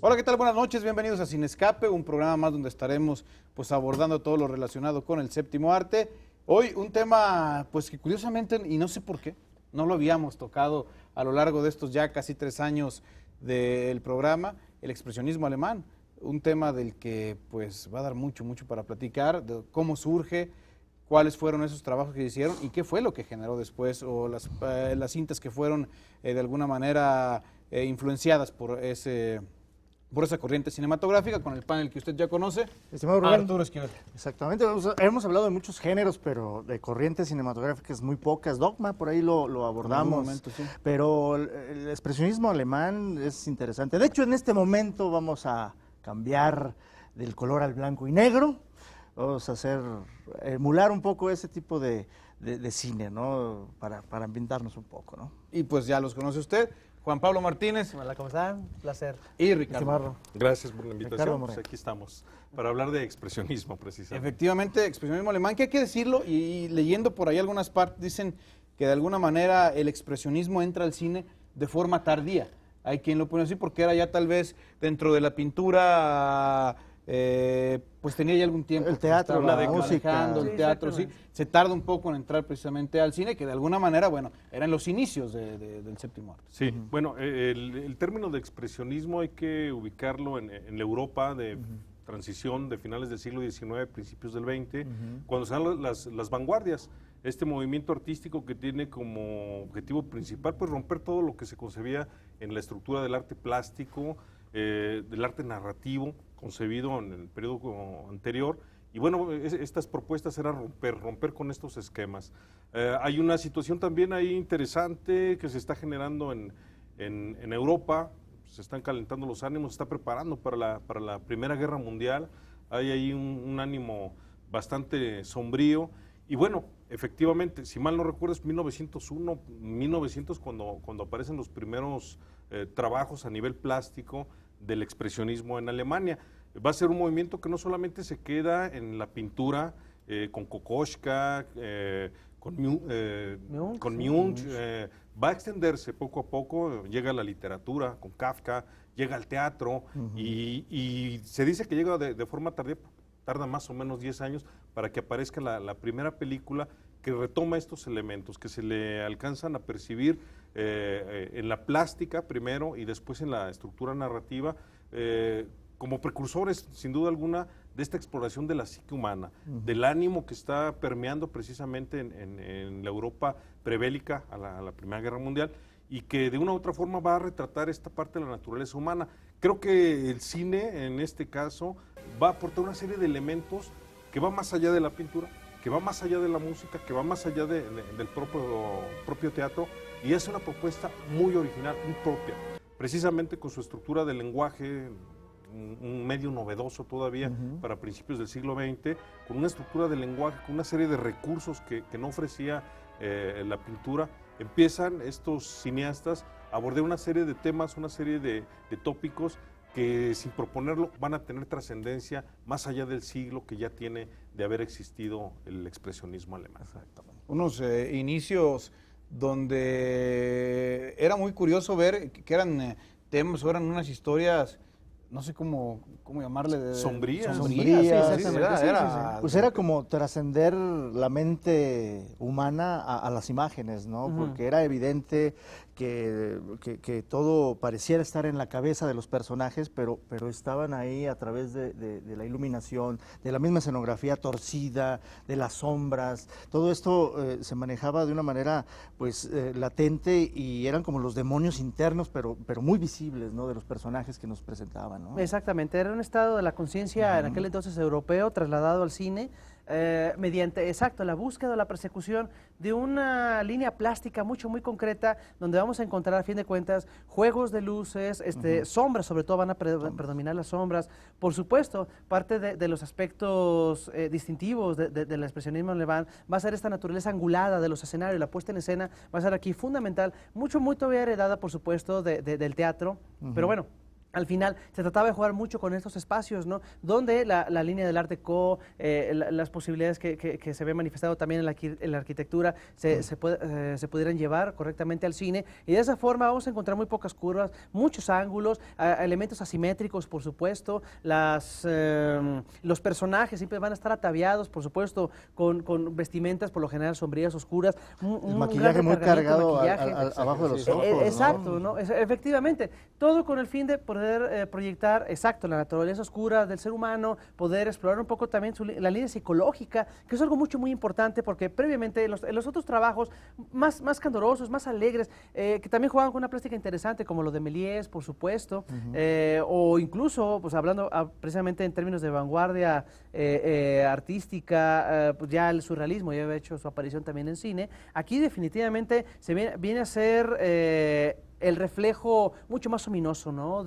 Hola, ¿qué tal? Buenas noches, bienvenidos a Sin Escape, un programa más donde estaremos pues abordando todo lo relacionado con el séptimo arte. Hoy un tema pues que curiosamente, y no sé por qué, no lo habíamos tocado a lo largo de estos ya casi 3 años del programa, el expresionismo alemán, un tema del que pues va a dar mucho para platicar, de cómo surge, cuáles fueron esos trabajos que hicieron y qué fue lo que generó después, o las cintas que fueron de alguna manera influenciadas por esa corriente cinematográfica, con el panel que usted ya conoce. Estimado Rubén, Arturo Esquivel. exactamente, hemos hablado de muchos géneros, pero de corrientes cinematográficas muy pocas. Dogma, por ahí lo abordamos, En algún momento, sí. pero el expresionismo alemán es interesante. De hecho, en este momento vamos a cambiar del color al blanco y negro. Vamos a emular un poco ese tipo de cine, ¿no? Para ambientarnos un poco, ¿no? Y pues ya los conoce usted, Juan Pablo Martínez. Hola, ¿cómo están? Placer. Y Ricardo. Estimado. Gracias por la invitación. Moreno. Pues aquí estamos para hablar de expresionismo, precisamente. Efectivamente, expresionismo alemán, que hay que decirlo, y leyendo por ahí algunas partes, dicen que de alguna manera el expresionismo entra al cine de forma tardía. Hay quien lo pone así porque era ya tal vez dentro de la pintura, pues tenía ya algún tiempo. El teatro, la la música. el Sí, teatro, sí. exactamente. Se tarda un poco en entrar precisamente al cine, que de alguna manera, bueno, eran los inicios del séptimo arte. Sí, bueno, el término de expresionismo hay que ubicarlo en la Europa de transición de finales del siglo XIX, principios del XX, cuando se dan las vanguardias. Este movimiento artístico que tiene como objetivo principal pues romper todo lo que se concebía en la estructura del arte plástico, del arte narrativo, concebido en el periodo anterior. Y bueno, estas propuestas eran romper con estos esquemas. Hay una situación también ahí interesante que se está generando en Europa, se están calentando los ánimos, se está preparando para la Primera Guerra Mundial, hay ahí un ánimo bastante sombrío. Y bueno, efectivamente, si mal no recuerdo, es 1901, 1900 cuando aparecen los primeros trabajos a nivel plástico del expresionismo en Alemania. Va a ser un movimiento que no solamente se queda en la pintura, con Kokoschka, con Munch, va a extenderse poco a poco, llega la literatura con Kafka, llega al teatro, y se dice que llega de forma tardía, tarda más o menos 10 años para que aparezca la primera película que retoma estos elementos, que se le alcanzan a percibir en la plástica primero y después en la estructura narrativa, como precursores, sin duda alguna, de esta exploración de la psique humana, del ánimo que está permeando precisamente en la Europa prebélica a la Primera Guerra Mundial, y que de una u otra forma va a retratar esta parte de la naturaleza humana. Creo que el cine, en este caso, va a aportar una serie de elementos que va más allá de la pintura, que va más allá de la música, que va más allá del propio teatro, y es una propuesta muy original, muy propia, precisamente con su estructura de lenguaje, un medio novedoso todavía para principios del siglo XX, con una estructura de lenguaje, con una serie de recursos que no ofrecía la pintura. Empiezan estos cineastas a abordar una serie de temas, una serie de tópicos que sin proponerlo van a tener trascendencia más allá del siglo que ya tiene de haber existido el expresionismo alemán. Exactamente. Unos inicios donde era muy curioso ver que eran temas o eran unas historias, no sé cómo llamarle. Sombrías. Sombrías, sí, exactamente. era- Pues era como trascender la mente humana a las imágenes, ¿no? Porque era evidente que todo pareciera estar en la cabeza de los personajes, pero estaban ahí a través de la iluminación, de la misma escenografía torcida, de las sombras. Todo esto se manejaba de una manera pues latente, y eran como los demonios internos, pero muy visibles, ¿no? De los personajes que nos presentaban, ¿no? Exactamente, era un estado de la conciencia en aquel entonces europeo trasladado al cine mediante, exacto, la búsqueda o la persecución de una línea plástica muy concreta, donde vamos a encontrar a fin de cuentas juegos de luces, sombras, sobre todo van a predominar las sombras. Por supuesto, parte de los aspectos distintivos del expresionismo alemán va a ser esta naturaleza angulada de los escenarios, la puesta en escena va a ser aquí fundamental, muy todavía heredada, por supuesto, del teatro, pero bueno. Al final se trataba de jugar mucho con estos espacios, ¿no? Donde la línea del Art Deco, las posibilidades que se ven manifestado también en la arquitectura se pudieran llevar correctamente al cine. Y de esa forma vamos a encontrar muy pocas curvas, muchos ángulos, elementos asimétricos, por supuesto. Los personajes siempre van a estar ataviados, por supuesto, con vestimentas por lo general sombrías, oscuras. El maquillaje muy cargado abajo de los ojos. Exacto, ¿no? Efectivamente. Todo con el fin de poder proyectar, exacto, la naturaleza oscura del ser humano, poder explorar un poco también la línea psicológica, que es algo muy importante, porque previamente en los otros trabajos más candorosos, más alegres, que también jugaban con una plástica interesante, como lo de Méliès, por supuesto, o incluso, pues hablando precisamente en términos de vanguardia artística, pues ya el surrealismo ya había hecho su aparición también en cine. Aquí definitivamente viene a ser el reflejo mucho más ominoso, ¿no?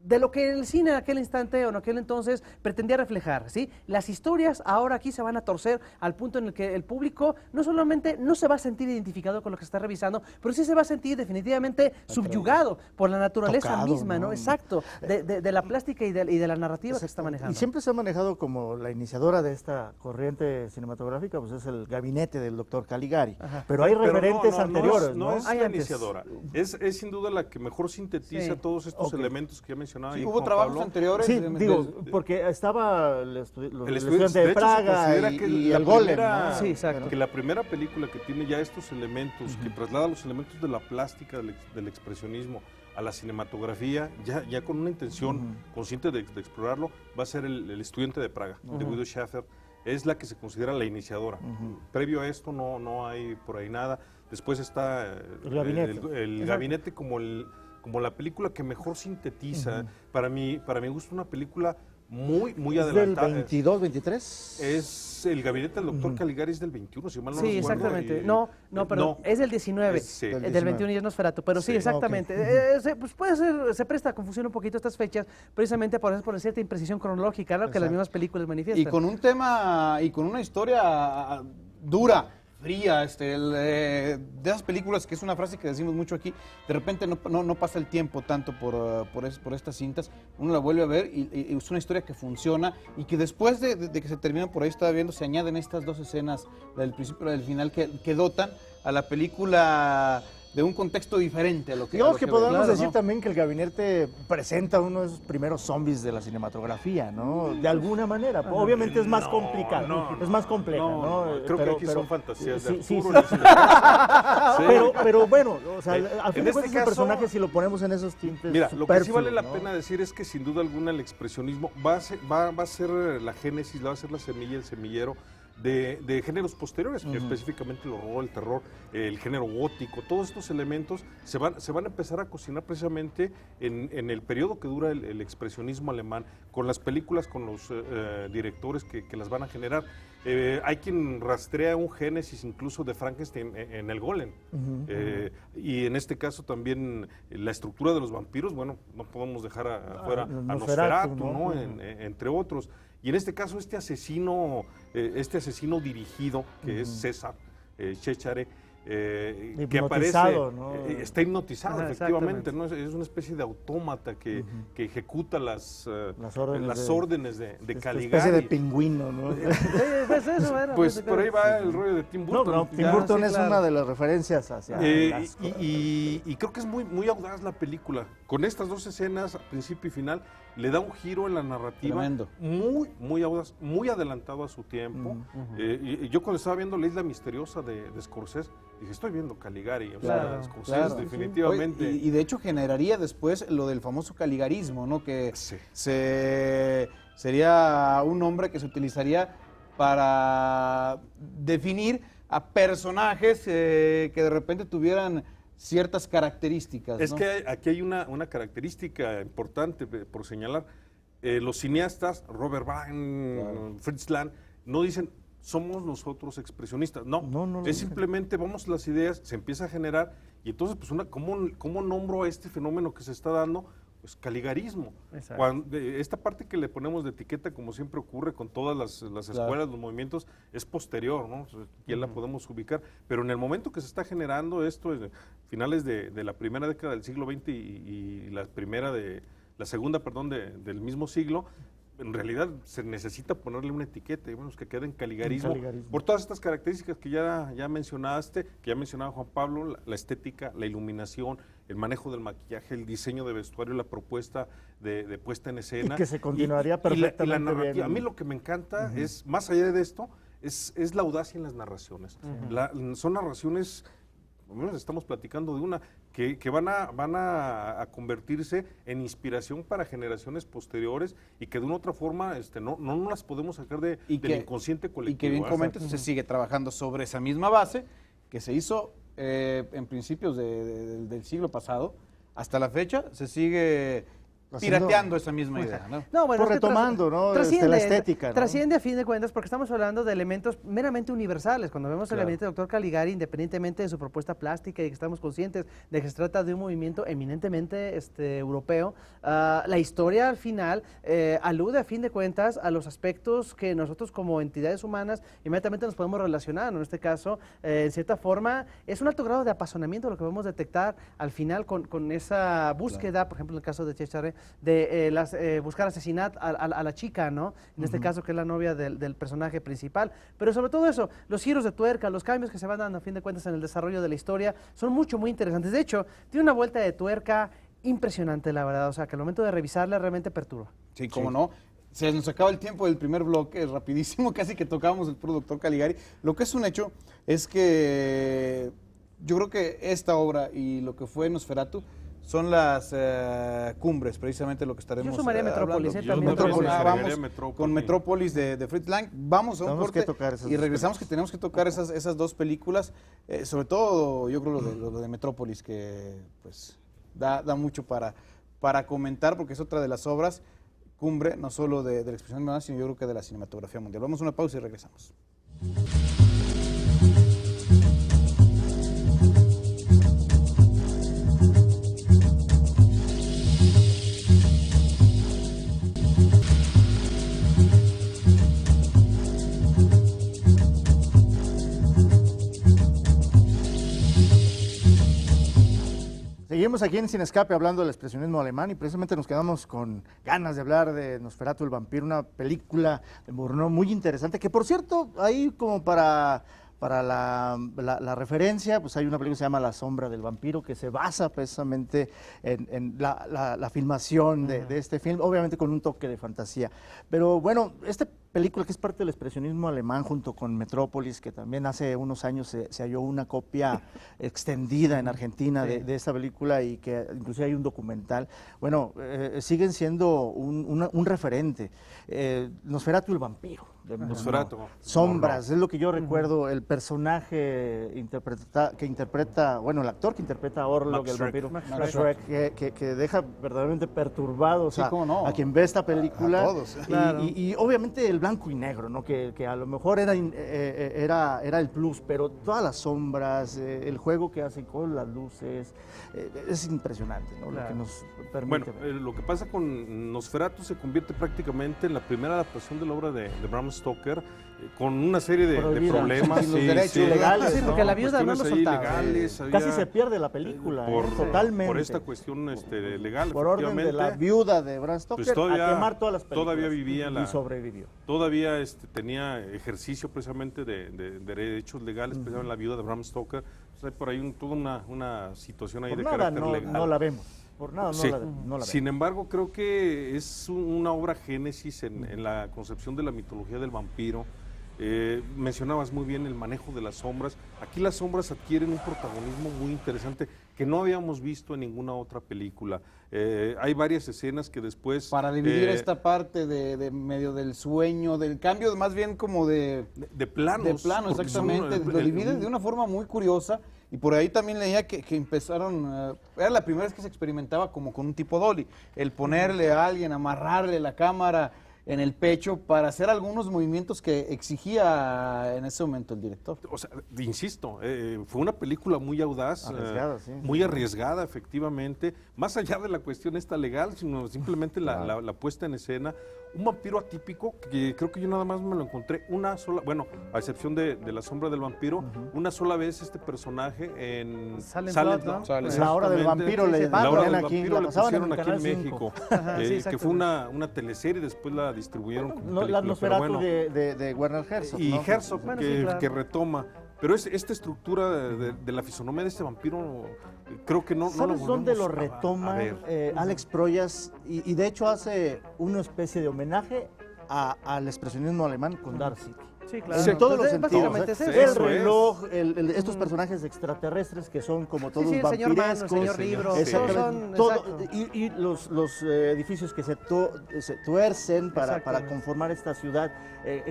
De lo que el cine en aquel instante o en aquel entonces pretendía reflejar, ¿sí? Las historias ahora aquí se van a torcer al punto en el que el público no solamente no se va a sentir identificado con lo que está revisando, pero sí se va a sentir definitivamente subyugado por la naturaleza tocado, misma, ¿no? ¿no? Exacto, de la plástica y de la narrativa que está manejando. Y siempre se ha manejado como la iniciadora de esta corriente cinematográfica, pues es el gabinete del doctor Caligari. Ajá. Pero hay referentes anteriores, no ¿no? es Hay la antes. iniciadora, es sin duda la que mejor sintetiza Sí. todos estos Ok. elementos que ya mencionaba. Sí, ahí hubo Juan trabajos Pablo. anteriores. Sí, de- digo, de- porque estaba el El estudiante estudiante de se Praga considera y, que y la el Golem, primera- ¿no? Sí, exacto. Que la primera película que tiene ya estos elementos, que traslada los elementos de la plástica, del expresionismo a la cinematografía, ya con una intención consciente de explorarlo, va a ser el estudiante de Praga, de Guido Schäfer. Es la que se considera la iniciadora. Previo a esto no hay por ahí nada. Después está El gabinete. el gabinete como la película que mejor sintetiza. Para mi gusto, una película muy ¿Es del adelantada. 22, 23? Es el gabinete del doctor Caligari, es del 21, si mal no Sí, recuerdo. exactamente. y- No, perdón, es del 19, Sí. del Del 21 ya es Nosferatu, pero sí, Sí. exactamente. Pues puede ser, se presta a confusión un poquito estas fechas, precisamente por cierta imprecisión cronológica, ¿no? Que las mismas películas manifiestan. Y con un tema y con una historia dura, fría, de esas películas que es una frase que decimos mucho aquí, de repente no pasa el tiempo tanto por estas cintas, uno la vuelve a ver y es una historia que funciona y que después de que se termina, por ahí estaba viendo, se añaden estas dos escenas, la del principio y la del final, que dotan a la película de un contexto diferente a lo que Digamos que podemos claro, decir ¿no? también que el gabinete presenta uno de esos primeros zombies de la cinematografía, ¿no? De alguna manera. Obviamente es más complicado, es más compleja, ¿no? Creo que aquí son fantasías de sí, Arturo. sí. Sí. Pero bueno, o sea, En al fin de este cuentas el caso- personaje, si lo ponemos en esos tintes, Mira, lo que sí vale la superfluo, ¿no? pena decir es que sin duda alguna el expresionismo va a ser la génesis, va a ser la semilla, el semillero de géneros posteriores, específicamente el horror, el terror, el género gótico, todos estos elementos se van a empezar a cocinar precisamente en el periodo que dura el expresionismo alemán, con las películas, con los directores que las van a generar. Hay quien rastrea un génesis incluso de Frankenstein en el Golem. Y en este caso también la estructura de los vampiros, bueno, no podemos dejar afuera a Nosferatu, Nosferatu, ¿no? Entre otros. Y en este caso este asesino dirigido, que es César Chéchare, que aparece, Hipnotizado, ¿no? está hipnotizado, Ajá, efectivamente, ¿no? Es una especie de autómata que ejecuta las órdenes de Esta Caligari. especie de pingüino, ¿no? Pues eso era, Pues por ahí va sí. el rollo de Tim No, Burton. Tim Burton sí, es claro. una de las referencias hacia las Y creo que es muy audaz la película. Con estas dos escenas, principio y final, le da un giro en la narrativa Tremendo. muy audaz, muy adelantado a su tiempo. Y yo cuando estaba viendo La Isla Misteriosa de Scorsese, dije, estoy viendo Caligari. O Claro, sea, Scorsese Claro. definitivamente... Oye, y de hecho generaría después lo del famoso caligarismo, ¿no? Que Sí. sería un nombre que se utilizaría para definir a personajes que de repente tuvieran ciertas características, Es ¿no? que aquí hay una característica importante por señalar. Los cineastas, Robert Wagner, Fritz Lang, no dicen somos nosotros expresionistas. No, No lo es dicen. simplemente vamos las ideas, se empieza a generar y entonces pues ¿cómo nombro a este fenómeno que se está dando? pues caligarismo. Exacto. Esta parte que le ponemos de etiqueta, como siempre ocurre con todas las escuelas, los movimientos, es posterior, ¿no? Ya la podemos ubicar, pero en el momento que se está generando esto, finales de la primera década del siglo XX y la segunda, perdón, del mismo siglo, en realidad se necesita ponerle una etiqueta, y bueno, que quede en caligarismo, por todas estas características que ya mencionaste, que ya mencionaba Juan Pablo, la estética, la iluminación, el manejo del maquillaje, el diseño de vestuario, la propuesta de puesta en escena. Y que se continuaría perfectamente y la narrativa. bien. A mí lo que me encanta es, más allá de esto, es la audacia en las narraciones. Son narraciones, estamos platicando de una, que van a convertirse en inspiración para generaciones posteriores y que de una u otra forma no las podemos sacar del inconsciente colectivo. Y que bien comentas, se sigue trabajando sobre esa misma base que se hizo en principios del siglo pasado. Hasta la fecha se sigue pirateando esa misma idea, ¿no? No, bueno, Pues retomando, ¿no? La estética, ¿no? Trasciende a fin de cuentas porque estamos hablando de elementos meramente universales. Cuando vemos el gabinete del Dr. Caligari, independientemente de su propuesta plástica y que estamos conscientes de que se trata de un movimiento eminentemente europeo, la historia al final alude a fin de cuentas a los aspectos que nosotros como entidades humanas inmediatamente nos podemos relacionar, ¿no? En este caso, en cierta forma, es un alto grado de apasionamiento lo que podemos detectar al final con esa búsqueda, por ejemplo, en el caso de Chéchare, de buscar asesinar a la chica, ¿no? En este caso, que es la novia del personaje principal. Pero sobre todo eso, los giros de tuerca, los cambios que se van dando a fin de cuentas en el desarrollo de la historia, son muy interesantes. De hecho, tiene una vuelta de tuerca impresionante, la verdad. O sea, que al momento de revisarla realmente perturba. Sí, cómo no. Se nos acaba el tiempo del primer bloque, rapidísimo, casi que tocábamos el puro Dr. Caligari. Lo que es un hecho es que yo creo que esta obra y lo que fue Nosferatu son las cumbres, precisamente lo que estaremos Yo sumaría Metrópolis, hablando. también. Vamos con Metrópolis de Fritz Lang. Vamos a un corte y regresamos, que tenemos que tocar esas dos películas, sobre todo yo creo lo de Metrópolis, que pues da mucho para comentar, porque es otra de las obras cumbre, no solo de la expresión humana, sino yo creo que de la cinematografía mundial. Vamos a una pausa y regresamos. Seguimos aquí en Sin Escape hablando del expresionismo alemán y precisamente nos quedamos con ganas de hablar de Nosferatu el vampiro, una película de Murnau muy interesante, que por cierto, ahí como para la referencia, pues hay una película que se llama La sombra del vampiro, que se basa precisamente en la filmación de este film, obviamente con un toque de fantasía. Pero bueno, esta película que es parte del expresionismo alemán junto con Metrópolis, que también hace unos años se halló una copia extendida en Argentina de esta película y que inclusive hay un documental, bueno, siguen siendo un referente. Nosferatu el vampiro. Nosferatu. Sombras, es lo que yo recuerdo, el personaje que interpreta, bueno, el actor que interpreta a Orlok, el vampiro, Max Schreck, que deja verdaderamente perturbado, o sea, a quien ve esta película. A todos. Y obviamente el blanco y negro, ¿no? Que a lo mejor era el plus, pero todas las sombras, el juego que hace con las luces, es impresionante, ¿no? Lo que nos permite. Bueno, lo que pasa con Nosferatu se convierte prácticamente en la primera adaptación de la obra de Bram Stoker, con una serie de problemas. Los derechos legales. Sí, porque la viuda no lo soltaba. Casi se pierde la película, totalmente. Por esta cuestión legal. Por orden de la viuda de Bram Stoker, pues todavía, a quemar todas las películas. Todavía vivía y sobrevivió. Todavía tenía ejercicio precisamente de derechos legales, precisamente la viuda de Bram Stoker. O sea, hay por ahí toda una situación ahí de carácter legal. No la vemos. Por nada, no la vemos. Sin embargo, creo que es una obra génesis en la concepción de la mitología del vampiro. Mencionabas muy bien el manejo de las sombras. Aquí las sombras adquieren un protagonismo muy interesante que no habíamos visto en ninguna otra película. Hay varias escenas que después... Para dividir esta parte de medio del sueño, del cambio más bien como de planos. De plano, exactamente. Lo dividen de una forma muy curiosa. Y por ahí también leía que empezaron, era la primera vez que se experimentaba como con un tipo dolly, el ponerle a alguien, amarrarle la cámara en el pecho para hacer algunos movimientos que exigía en ese momento el director. O sea, insisto, fue una película muy audaz, Arriesgada, sí. muy arriesgada, efectivamente, más allá de la cuestión esta legal, sino simplemente la puesta en escena. Un vampiro atípico, que creo que yo nada más me lo encontré una sola, bueno, a excepción de La sombra del vampiro, una sola vez este personaje en Silent Silent Blood, ¿no? Blood. La hora del vampiro le La hora del aquí, vampiro la le pasaban en pusieron el aquí en Canal México, 5. Ajá, sí, que exacto. fue una teleserie, después la distribuyeron como No, la película, pero Nosferatu bueno. de Werner Herzog. Y ¿no? Herzog, Bueno, que, sí, claro. que retoma. Pero esta estructura de la fisonomía de este vampiro, creo que no lo ¿Sabes dónde lo volvemos a retoma ver. Alex Proyas? Y de hecho hace una especie de homenaje al expresionismo alemán con Dark City. Sí, claro. En todos los Entonces, sentidos. básicamente es Sí, eso. El eso es. reloj, estos personajes extraterrestres que son como todos sí, el señor Mano, el vampirescos. señor Libro, todos Exactamente. son, exacto. Y los edificios que se tuercen para Exactamente. conformar esta ciudad,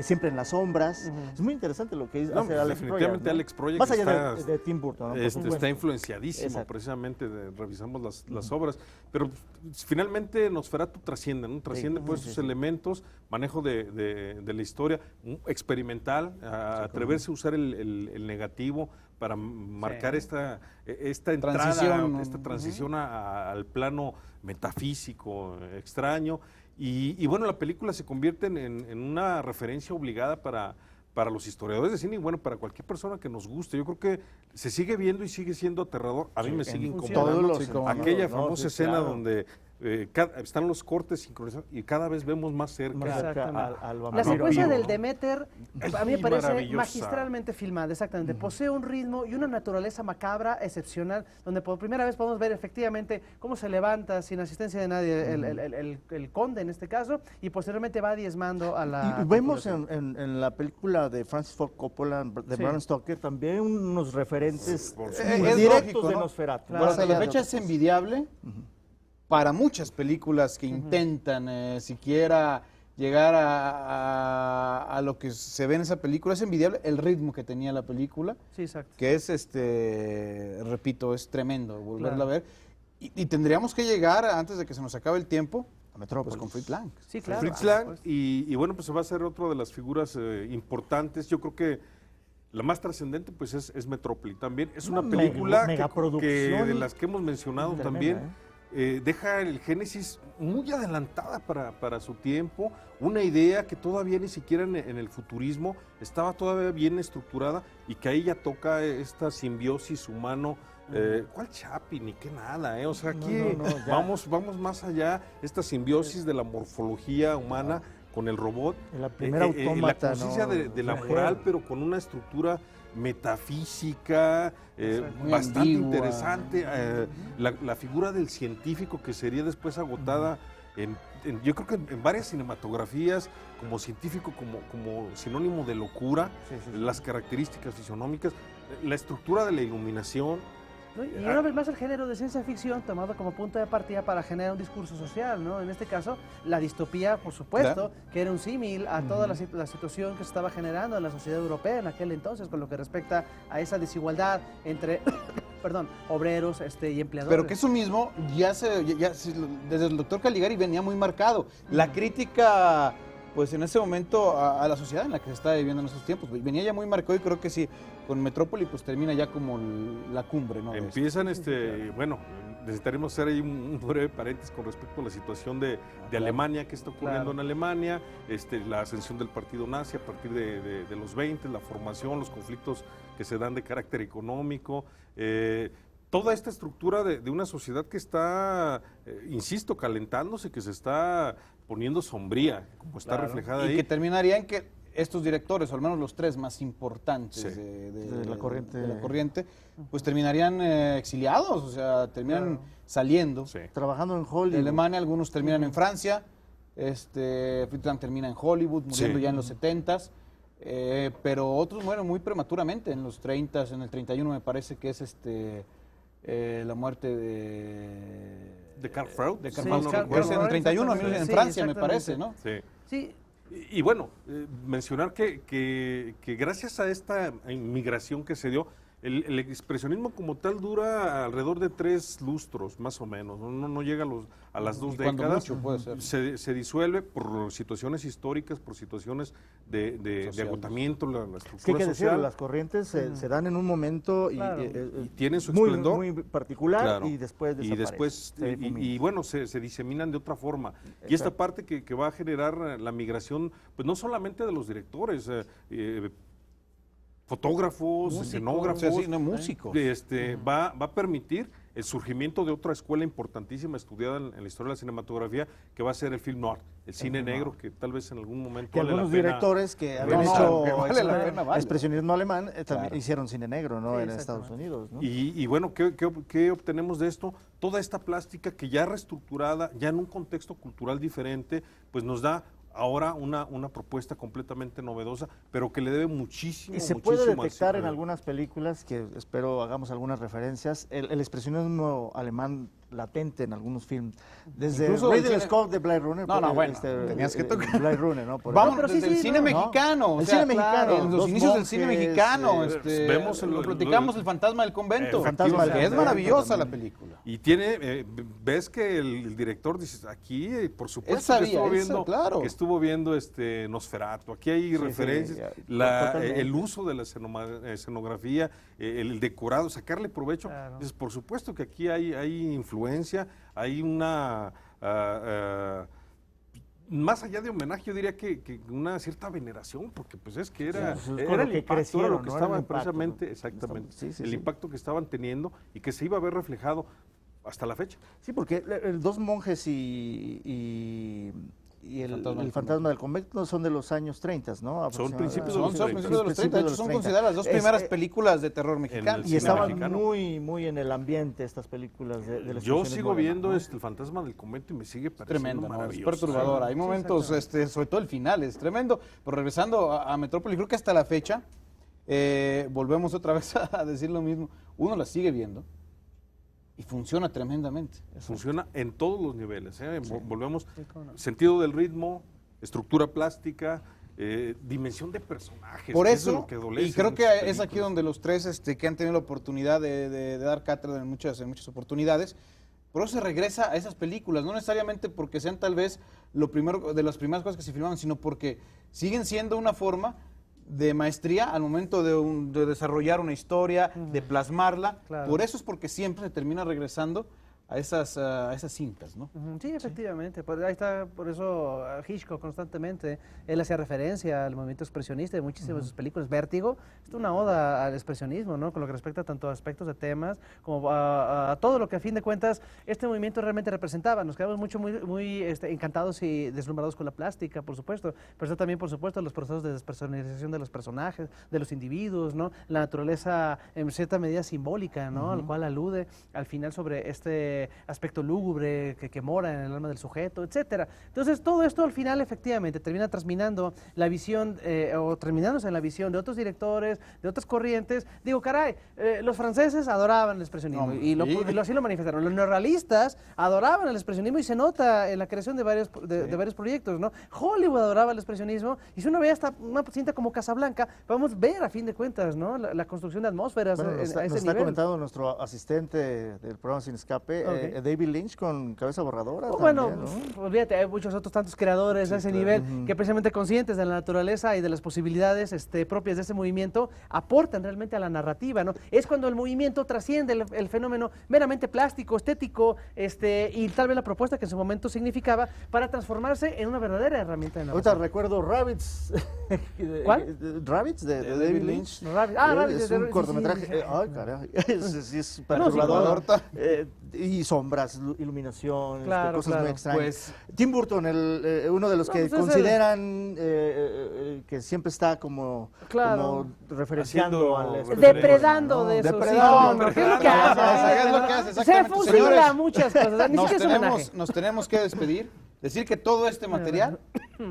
siempre en las sombras. Es muy interesante lo que No, hace Alex definitivamente Proyas, ¿no? Alex Proyas Más allá está- de Tim Burton. ¿no? Por Está supuesto. influenciadísimo, Exacto. precisamente, revisamos las obras. Pero finalmente Nosferatu trasciende, ¿no? Trasciende Sí, por sí, esos sí. elementos, manejo de la historia, experimental, atreverse a usar el negativo para marcar esta entrada, Transición, ¿no? esta transición al plano metafísico, extraño. Y bueno, la película se convierte en una referencia obligada para los historiadores de cine y bueno, para cualquier persona que nos guste. Yo creo que se sigue viendo y sigue siendo aterrador. A mí me sigue incomodando. todos los Sí, cómo no. Aquella No, famosa sí, escena claro. donde están los cortes sincronizados y cada vez vemos más cerca. Más cerca Exactamente. al La vampiro. secuencia vampiro, del ¿no? Demeter Es a mí me muy parece maravillosa. magistralmente filmada, exactamente. Posee un ritmo y una naturaleza macabra excepcional, donde por primera vez podemos ver efectivamente cómo se levanta sin asistencia de nadie el conde en este caso, y posteriormente va diezmando a la... Y vemos tripulación. en la película de Francis Ford Coppola, de Sí. Bram Stoker, también unos referentes por supuesto. directos lógico, de ¿no? Nosferatu. Claro. Más Hasta la allá de fecha otros. es envidiable para muchas películas que intentan siquiera llegar a lo que se ve en esa película. Es envidiable el ritmo que tenía la película, Sí, exacto. que es, repito, es tremendo volverla Claro. a ver. Y tendríamos que llegar, antes de que se nos acabe el tiempo, A Metrópolis. pues con Fritz Lang. Sí, claro. Fritz por Lang, supuesto. y bueno, pues se va a ser otra de las figuras importantes. Yo creo que la más trascendente pues es Metrópoli también. Es una Una película megaproducción de las que hemos mencionado tremenda, también. Deja el génesis muy adelantada para su tiempo, una idea que todavía ni siquiera en el futurismo estaba todavía bien estructurada y que ahí ya toca esta simbiosis humano. ¿Cuál Chapi? Ni que nada, o sea, aquí No, ya. vamos más allá, esta simbiosis de la morfología humana con el robot, La primera autómata, la conciencia ¿no? de la Mujer. moral, pero con una estructura metafísica, Exacto. Muy bastante ambigua. interesante. La figura del científico que sería después agotada yo creo que en varias cinematografías como científico, como sinónimo de locura, Sí, sí, sí. las características fisionómicas, la estructura de la iluminación. ¿No? Y una vez más el género de ciencia ficción tomado como punto de partida para generar un discurso social, ¿no? En este caso, la distopía, por supuesto, Claro. que era un símil a toda la situación que se estaba generando en la sociedad europea en aquel entonces, con lo que respecta a esa desigualdad entre, perdón, obreros y empleadores. Pero que eso mismo desde el doctor Caligari venía muy marcado. La crítica, pues en ese momento, a la sociedad en la que se está viviendo en esos tiempos, venía ya muy marcado y creo que sí, con Metrópoli pues termina ya como la cumbre, ¿no? de esto. Empiezan, bueno, necesitaremos hacer ahí un breve paréntesis con respecto a la situación de Alemania, que está ocurriendo Claro. en Alemania, la ascensión del partido nazi a partir de los 20, la formación, los conflictos que se dan de carácter económico, toda esta estructura de una sociedad que está, insisto, calentándose, que se está poniendo sombría, como está Claro. reflejada Y ahí. que terminaría en que estos directores, o al menos los tres más importantes Sí. De la corriente. de la corriente, pues terminarían exiliados, o sea, terminan saliendo. Sí. Trabajando en De Hollywood. Alemania, algunos terminan en Francia, Fritz Lang termina en Hollywood, muriendo Sí. ya en los 70s, pero otros mueren muy prematuramente, en los 30s, en el 31 me parece que es la muerte De Karl Freud. de Sí, Karl Karl Freud, Freud, que es en el 31, exactamente. en Sí, Francia me exactamente. parece, ¿no? Sí. Sí, Y bueno, mencionar que gracias a esta inmigración que se dio, El expresionismo como tal dura alrededor de 3 lustros, más o menos. No llega a las 2 cuando décadas. mucho puede ser. Se disuelve por situaciones históricas, por situaciones de agotamiento, la Es que hay estructura que decirlo, social. las corrientes se dan en un momento Claro. Y tienen su muy, esplendor. muy particular Claro. y después y desaparecen, después se difuminan. y bueno, se diseminan de otra forma. Y esta parte que va a generar la migración, pues no solamente de los directores, fotógrafos, escenógrafos, músicos. va a permitir el surgimiento de otra escuela importantísima estudiada en la historia de la cinematografía, que va a ser el film noir, el cine negro, que tal vez en algún momento Que vale la algunos pena. directores que habían No, hecho que vale la pena, vale. expresionismo alemán también Claro. hicieron cine negro, ¿no? Sí, En Estados exactamente. Unidos, ¿no? Y bueno, ¿qué obtenemos de esto? Toda esta plástica que ya reestructurada, ya en un contexto cultural diferente, pues nos da ahora una propuesta completamente novedosa, pero que le debe muchísimo, Y se puede muchísimo al detectar en cine. algunas películas, que espero hagamos algunas referencias, el expresionismo alemán latente en algunos films. Desde Incluso el Ridley cine- Scott de Blade Runner. No, bueno, tenías que tocar. Blade Runner, ¿no? Por Vamos, pero sí, desde el sí, cine no. mexicano. El cine mexicano, En los Dos inicios del cine monjes, mexicano. vemos lo el- platicamos, El fantasma del convento. El fantasma del que es convento maravillosa la también. película. Y tiene, ves que el director dice, aquí, por supuesto sabía, que estuvo él viendo, claro. Nosferatu, aquí hay Sí, referencias, sí, totalmente. el uso de la escenografía, el decorado, sacarle provecho. Claro. Dices, por supuesto que aquí hay influencia, hay una... más allá de homenaje, yo diría que una cierta veneración, porque pues es que era, Sí, con era lo el que impacto, era crecieron, lo que ¿no? Era el estaban impacto, precisamente, ¿no? exactamente, Sí, sí, el sí. impacto que estaban teniendo y que se iba a ver reflejado hasta la fecha. Sí, porque Dos monjes y el fantasma del convento son de los años 30, ¿no? Son principios de Son los principios 30. de los 30. De hecho, son consideradas las dos Es- primeras películas de terror mexicanas. el Y cine estaban mexicano. muy, muy en el ambiente estas películas del Yo expresionismo sigo alemán, viendo ¿no? el fantasma del convento y me sigue pareciendo Tremenda, ¿no? Es maravilloso. perturbadora. Hay momentos, sobre todo el final, es tremendo. Pero regresando a Metrópoli, creo que hasta la fecha, volvemos otra vez a decir lo mismo. Uno la sigue viendo y funciona tremendamente. Funciona en todos los niveles. Volvemos, Sí, cómo no. sentido del ritmo, estructura plástica, dimensión de personajes. Por que es de eso, lo que adolece y creo en que muchas es aquí películas. donde los tres que han tenido la oportunidad de dar cátedra en muchas oportunidades, por eso se regresa a esas películas, no necesariamente porque sean tal vez lo primero de las primeras cosas que se filmaban, sino porque siguen siendo una forma de maestría al momento de desarrollar una historia, de plasmarla. Claro. Por eso es porque siempre se termina regresando a esas cintas, ¿no? Ujú, sí, efectivamente. Ahí está, por eso Hitchcock constantemente, él hacía referencia al movimiento expresionista de muchísimas de sus películas. Vértigo es una oda al expresionismo, ¿no? Con lo que respecta tanto a aspectos de temas como a todo lo que a fin de cuentas este movimiento realmente representaba. Nos quedamos muy encantados y deslumbrados con la plástica, por supuesto, pero eso también, por supuesto, los procesos de despersonalización de los personajes, de los individuos, ¿no? La naturaleza en cierta medida simbólica, ¿no? Al cual alude al final sobre este aspecto lúgubre que mora en el alma del sujeto, etcétera. Entonces, todo esto al final efectivamente termina terminándose en la visión de otros directores, de otras corrientes. Digo, caray, los franceses adoraban el expresionismo No, y sí. así lo manifestaron. Los neorrealistas adoraban el expresionismo y se nota en la creación de varios proyectos, ¿no? Hollywood adoraba el expresionismo y si uno ve hasta una cinta como Casablanca, vamos a ver a fin de cuentas, ¿no? La construcción de atmósferas Bueno, a nos ese está nivel. comentando nuestro asistente del programa Sin Escape, Ok. David Lynch con Cabeza Borradora. Bueno, también, ¿no? olvídate, hay muchos otros tantos creadores a ese nivel que precisamente conscientes de la naturaleza y de las posibilidades propias de ese movimiento aportan realmente a la narrativa, ¿no? Es cuando el movimiento trasciende el fenómeno meramente plástico, estético, y tal vez la propuesta que en su momento significaba para transformarse en una verdadera herramienta de Ahorita narración. recuerdo Rabbids. ¿Cuál? Rabbids de David Lynch. Rabbids. Ah, Rabbids, Es de- un sí, cortometraje. sí. Ay, caray. Sí, es Bueno, sí, perturbador. claro. Y sombras, iluminaciones, Claro, cosas claro. muy extrañas. Pues- Tim Burton, uno de los No, que pues es consideran que siempre está como Claro. referenciando Haciendo al Depredando de eso. Depredando. Sí, ¿qué es lo que hace? Es lo que hace, Se exactamente. fusila Señores, muchas cosas. Ni siquiera es un homenaje. nos tenemos que despedir, decir que todo este material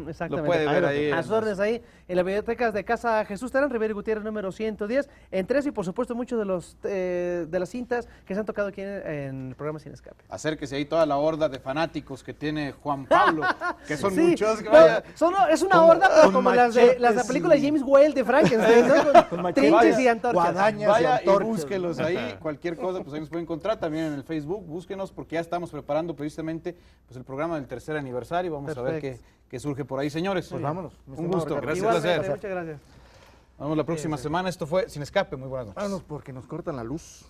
Exactamente. Lo puede ver ahí. A sus órdenes ahí en las bibliotecas de Casa Jesús Terán, Rivera y Gutiérrez número 110, en 3 y por supuesto muchos de las cintas que se han tocado aquí en el programa Sin Escape. Acérquese ahí toda la horda de fanáticos que tiene Juan Pablo, que son Sí, muchos. Que no, vaya. es una horda, pero con como las de la machetes película de y- James Whale de Frankenstein, ¿no? Con machetes, trinches y antorchas. guadañas Vaya y antorchas. búsquelos ahí, cualquier cosa, pues ahí nos pueden encontrar también en el Facebook, búsquenos porque ya estamos preparando precisamente pues el programa del tercer aniversario, vamos a ver Perfecto. qué surge por ahí, señores. Pues vámonos. Un gusto, Ricardo. gracias, Igualmente, placer. muchas gracias. Nos vemos la próxima semana, esto fue Sin Escape, muy buenas noches. Vámonos porque nos cortan la luz.